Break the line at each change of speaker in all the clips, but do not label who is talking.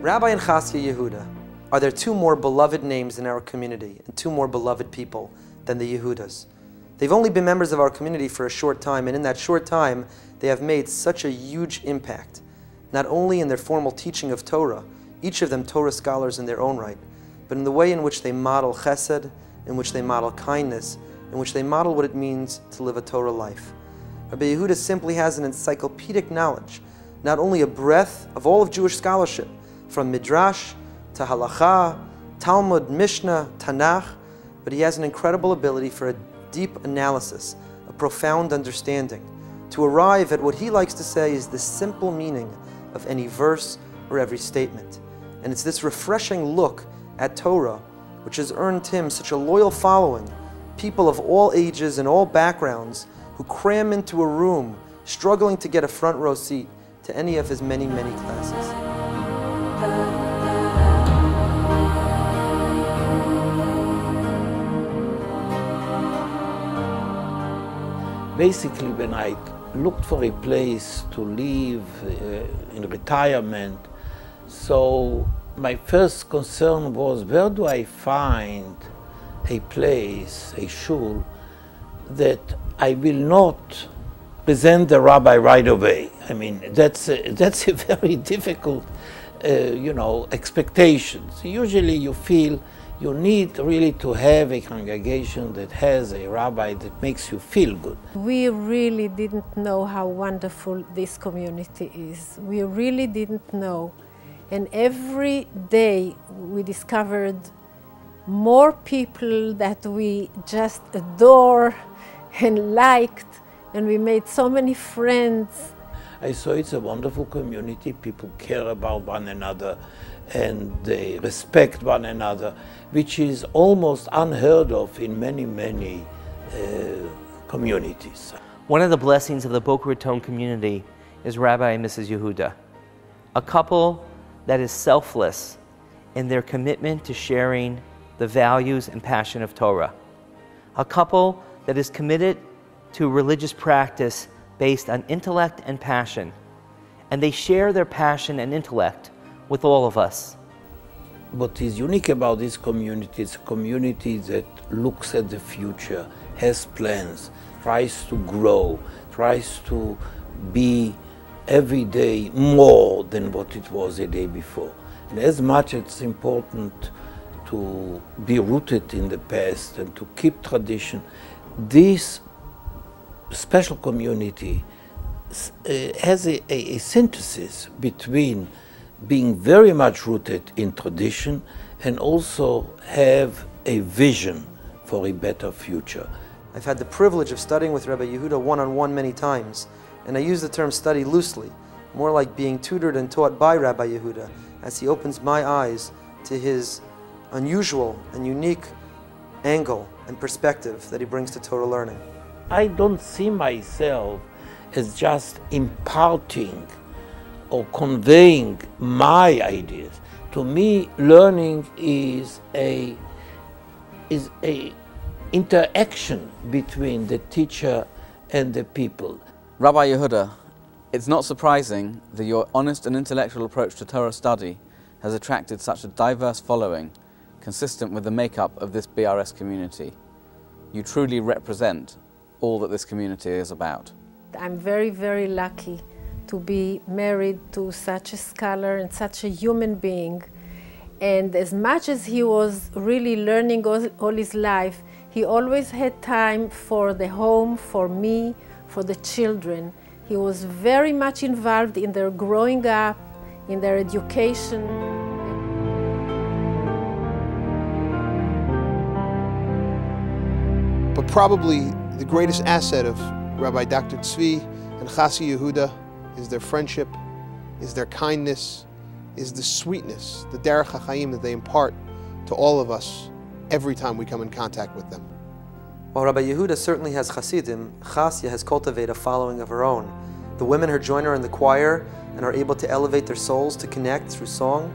Rabbi and Chasya Yehuda, are there two more beloved names in our community and two more beloved people than the Yehudas? They've only been members of our community for a short time, and in that short time, they have made such a huge impact, not only in their formal teaching of Torah, each of them Torah scholars in their own right, but in the way in which they model chesed, in which they model kindness, in which they model what it means to live a Torah life. Rabbi Yehuda simply has an encyclopedic knowledge, not only a breadth of all of Jewish scholarship, from Midrash to Halacha, Talmud, Mishnah, Tanakh, but he has an incredible ability for a deep analysis, a profound understanding, to arrive at what he likes to say is the simple meaning of any verse or every statement. And it's this refreshing look at Torah which has earned him such a loyal following, people of all ages and all backgrounds who cram into a room struggling to get a front row seat to any of his many, many classes.
Basically, when I looked for a place to live in retirement, so my first concern was, where do I find a place, a shul, that I will not present the rabbi right away? I mean, that's a very difficult, expectations. Usually you feel you need really to have a congregation that has a rabbi that makes you feel good.
We really didn't know how wonderful this community is. We really didn't know. And every day we discovered more people that we just adore and liked, and we made so many friends.
I saw it's a wonderful community. People care about one another and they respect one another, which is almost unheard of in many, many communities.
One of the blessings of the Boca Raton community is Rabbi and Mrs. Yehuda, a couple that is selfless in their commitment to sharing the values and passion of Torah, a couple that is committed to religious practice based on intellect and passion, and they share their passion and intellect with all of us.
What is unique about this community is a community that looks at the future, has plans, tries to grow, tries to be every day more than what it was the day before. And as much as it's important to be rooted in the past and to keep tradition, this special community has a synthesis between being very much rooted in tradition and also have a vision for a better future.
I've had the privilege of studying with Rabbi Yehuda one-on-one many times, and I use the term study loosely, more like being tutored and taught by Rabbi Yehuda as he opens my eyes to his unusual and unique angle and perspective that he brings to Torah learning.
I don't see myself as just imparting or conveying my ideas. To me, learning is a interaction between the teacher and the people.
Rabbi Yehuda, it's not surprising that your honest and intellectual approach to Torah study has attracted such a diverse following, consistent with the makeup of this BRS community. You truly represent all that this community is about.
I'm very, very lucky to be married to such a scholar and such a human being. And as much as he was really learning all his life, he always had time for the home, for me, for the children. He was very much involved in their growing up, in their education.
But probably the greatest asset of Rabbi Dr. Tzvi and Chasya Yehuda is their friendship, is their kindness, is the sweetness, the derech HaChaim that they impart to all of us every time we come in contact with them.
While Rabbi Yehuda certainly has Hasidim, Chasya has cultivated a following of her own. The women who join her in the choir and are able to elevate their souls to connect through song,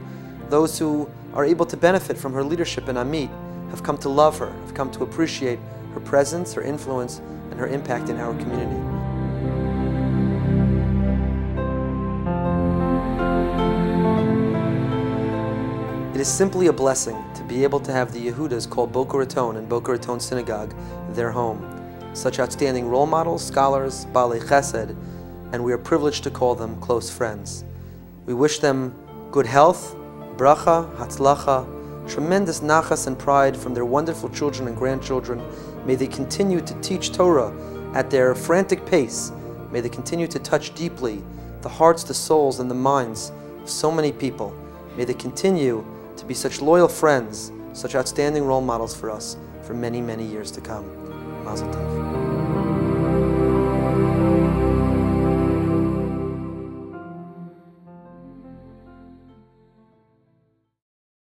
those who are able to benefit from her leadership in Amit have come to love her, have come to appreciate her presence, her influence, and her impact in our community. is simply a blessing to be able to have the Yehudas call Boca Raton and Boca Raton Synagogue their home. Such outstanding role models, scholars, Balei Chesed, and we are privileged to call them close friends. We wish them good health, bracha, hatzlacha, tremendous nachas and pride from their wonderful children and grandchildren. May they continue to teach Torah at their frantic pace. May they continue to touch deeply the hearts, the souls, and the minds of so many people. May they continue to be such loyal friends, such outstanding role models for us for many, many years to come. Mazel tov.